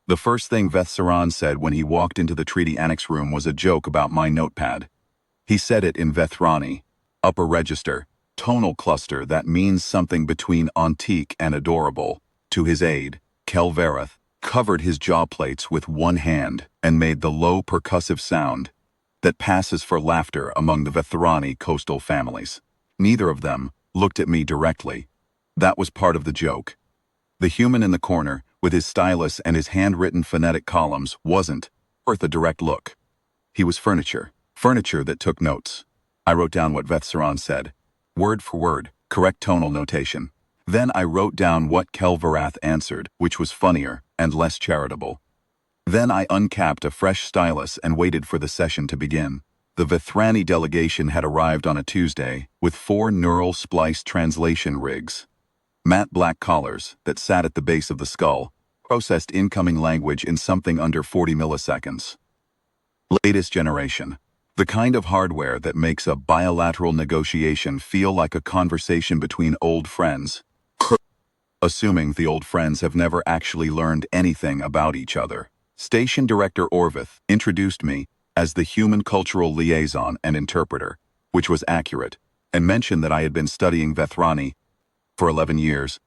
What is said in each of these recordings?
The first thing Vethsaran said when he walked into the treaty annex room was a joke about my notepad. He said it in Vethrani, upper register, tonal cluster that means something between antique and adorable. To his aide, Kelverath covered his jaw plates with one hand and made the low percussive sound that passes for laughter among the Vethrani coastal families. Neither of them looked at me directly. That was part of the joke. The human in the corner, with his stylus and his handwritten phonetic columns, wasn't worth a direct look. He was furniture that took notes. I wrote down what Vethsaran said, word for word, correct tonal notation. Then I wrote down what Kelverath answered, which was funnier and less charitable. Then I uncapped a fresh stylus and waited for the session to begin. The Vethrani delegation had arrived on a Tuesday with 4 neural splice translation rigs. Matte black collars that sat at the base of the skull processed incoming language in something under 40 milliseconds. Latest generation. The kind of hardware that makes a bilateral negotiation feel like a conversation between old friends, assuming the old friends have never actually learned anything about each other. Station Director Orvith introduced me as the human cultural liaison and interpreter, which was accurate, and mentioned that I had been studying Vethrani for 11 years,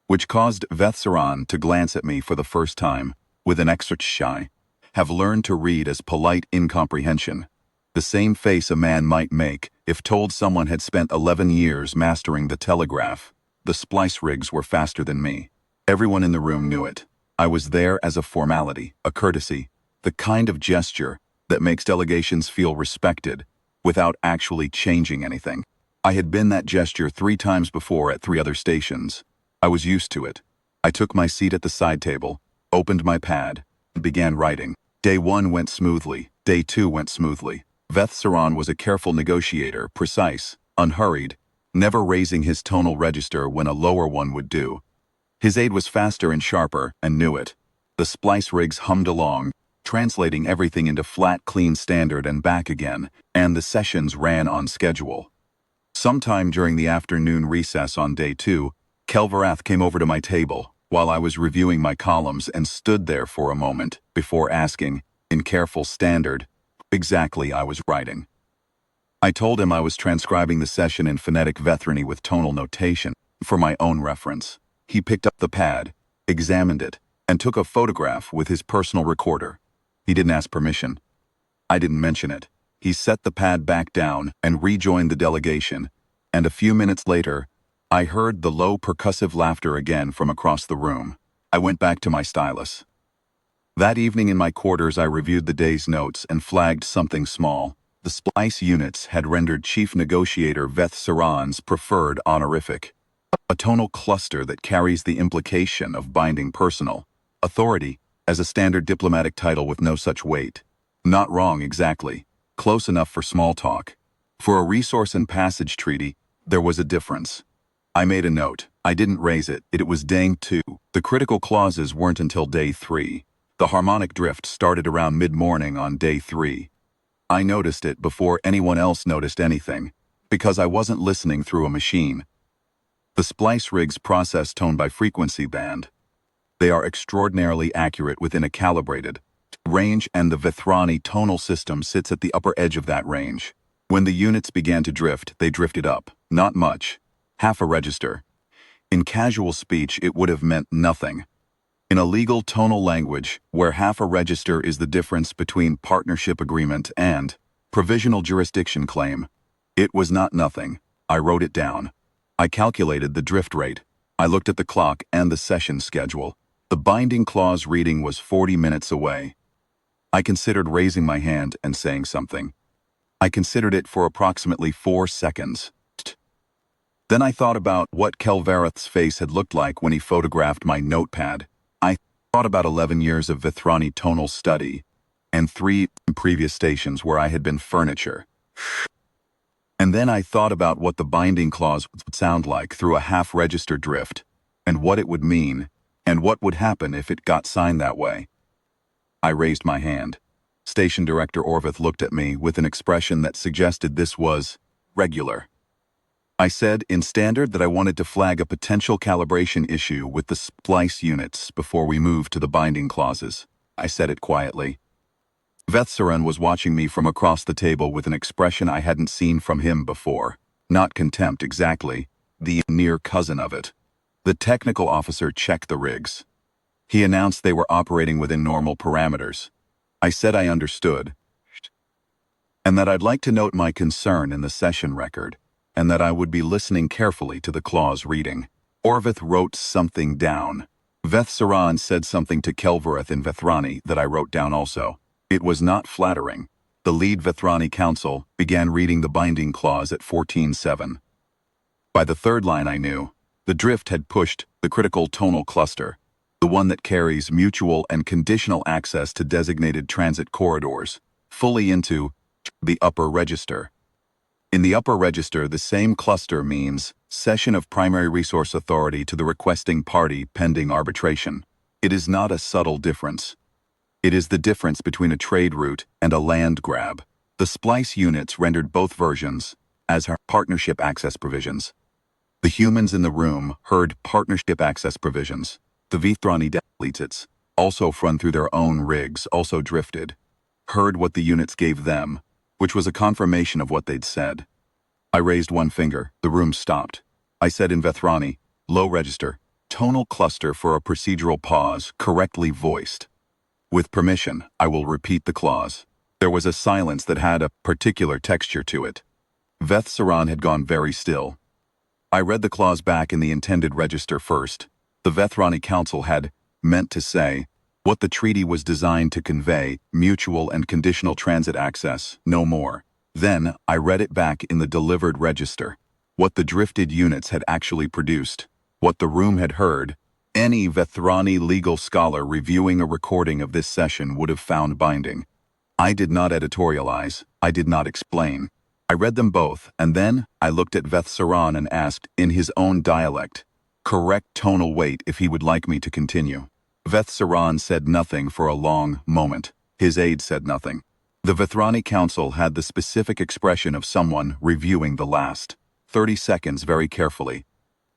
which caused Vethsaran to glance at me for the first time, with an extra shy, have learned to read as polite incomprehension, the same face a man might make if told someone had spent 11 years mastering the telegraph. The splice rigs were faster than me. Everyone in the room knew it. I was there as a formality, a courtesy, the kind of gesture that makes delegations feel respected without actually changing anything. I had been that gesture 3 times before at 3 other stations. I was used to it. I took my seat at the side table, opened my pad, and began writing. Day 1 went smoothly. Day 2 went smoothly. Vethsaran was a careful negotiator, precise, unhurried, never raising his tonal register when a lower one would do. His aide was faster and sharper, and knew it. The splice rigs hummed along, translating everything into flat, clean standard and back again, and the sessions ran on schedule. Sometime during the afternoon recess on day 2, Kelverath came over to my table while I was reviewing my columns and stood there for a moment before asking, in careful standard, exactly I was writing. I told him I was transcribing the session in phonetic Vethrani with tonal notation for my own reference. He picked up the pad, examined it, and took a photograph with his personal recorder. He didn't ask permission. I didn't mention it. He set the pad back down and rejoined the delegation, and a few minutes later, I heard the low percussive laughter again from across the room. I went back to my stylus. That evening in my quarters I reviewed the day's notes and flagged something small. The splice units had rendered Chief Negotiator Vethsaran's preferred honorific, a tonal cluster that carries the implication of binding personal authority as a standard diplomatic title with no such weight. Not wrong exactly, close enough for small talk. For a resource and passage treaty, there was a difference. I made a note. I didn't raise it. It was day 2. The critical clauses weren't until day 3. The harmonic drift started around mid-morning on day 3. I noticed it before anyone else noticed anything, because I wasn't listening through a machine. The splice rigs process tone by frequency band. They are extraordinarily accurate within a calibrated range, and the Vethrani tonal system sits at the upper edge of that range. When the units began to drift, they drifted up. Not much. Half a register. In casual speech, it would have meant nothing. In a legal tonal language, where half a register is the difference between partnership agreement and provisional jurisdiction claim, it was not nothing. I wrote it down. I calculated the drift rate. I looked at the clock and the session schedule. The binding clause reading was 40 minutes away. I considered raising my hand and saying something. I considered it for approximately 4 seconds. Then I thought about what Kelverath's face had looked like when he photographed my notepad. I thought about 11 years of Vethrani tonal study and 3 previous stations where I had been furniture. And then I thought about what the binding clause would sound like through a half-register drift, and what it would mean, and what would happen if it got signed that way. I raised my hand. Station Director Orvith looked at me with an expression that suggested this was regular. I said in standard that I wanted to flag a potential calibration issue with the splice units before we moved to the binding clauses. I said it quietly. Vethsaran was watching me from across the table with an expression I hadn't seen from him before. Not contempt exactly, the near cousin of it. The technical officer checked the rigs. He announced they were operating within normal parameters. I said I understood, and that I'd like to note my concern in the session record, and that I would be listening carefully to the clause reading. Orvith wrote something down. Vethsaran said something to Kelvarath in Vethrani that I wrote down also. It was not flattering. The lead Vethrani council began reading the binding clause at 14:7. By the third line I knew, the drift had pushed the critical tonal cluster, the one that carries mutual and conditional access to designated transit corridors, fully into the upper register. In the upper register, the same cluster means cession of primary resource authority to the requesting party pending arbitration. It is not a subtle difference. It is the difference between a trade route and a land grab. The splice units rendered both versions as partnership access provisions. The humans in the room heard partnership access provisions. The Vethrani delegates, also run through their own rigs, also drifted, heard what the units gave them, which was a confirmation of what they'd said. I raised one finger. The room stopped. I said in Vethrani, low register, tonal cluster for a procedural pause, correctly voiced. With permission, I will repeat the clause. There was a silence that had a particular texture to it. Vethsaran had gone very still. I read the clause back in the intended register first. The Vethrani Council had meant to say what the treaty was designed to convey, mutual and conditional transit access, no more. Then, I read it back in the delivered register. What the drifted units had actually produced. What the room had heard. Any Vethrani legal scholar reviewing a recording of this session would have found binding. I did not editorialize. I did not explain. I read them both, and then I looked at Vethsaran and asked, in his own dialect, correct tonal weight if he would like me to continue. Vethsaran said nothing for a long moment. His aide said nothing. The Vethrani Council had the specific expression of someone reviewing the last 30 seconds very carefully.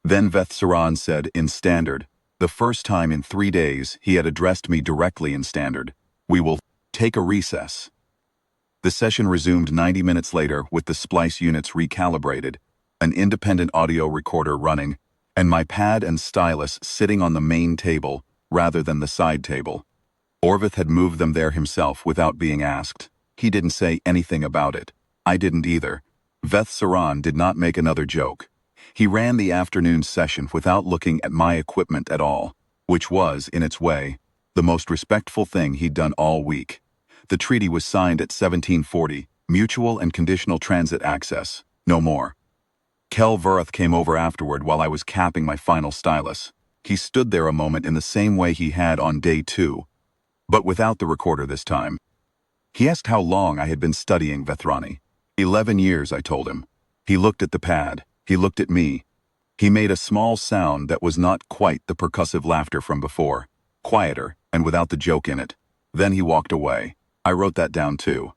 Then Vethsaran said in standard, the first time in 3 days he had addressed me directly in standard, we will take a recess. The session resumed 90 minutes later with the splice units recalibrated, an independent audio recorder running, and my pad and stylus sitting on the main table rather than the side table. Orvith had moved them there himself without being asked. He didn't say anything about it. I didn't either. Vethsaran did not make another joke. He ran the afternoon session without looking at my equipment at all, which was, in its way, the most respectful thing he'd done all week. The treaty was signed at 1740, mutual and conditional transit access, no more. Kelvarath came over afterward while I was capping my final stylus. He stood there a moment in the same way he had on day 2, but without the recorder this time. He asked how long I had been studying Vethrani. 11 years, I told him. He looked at the pad. He looked at me. He made a small sound that was not quite the percussive laughter from before, quieter and without the joke in it. Then he walked away. I wrote that down too.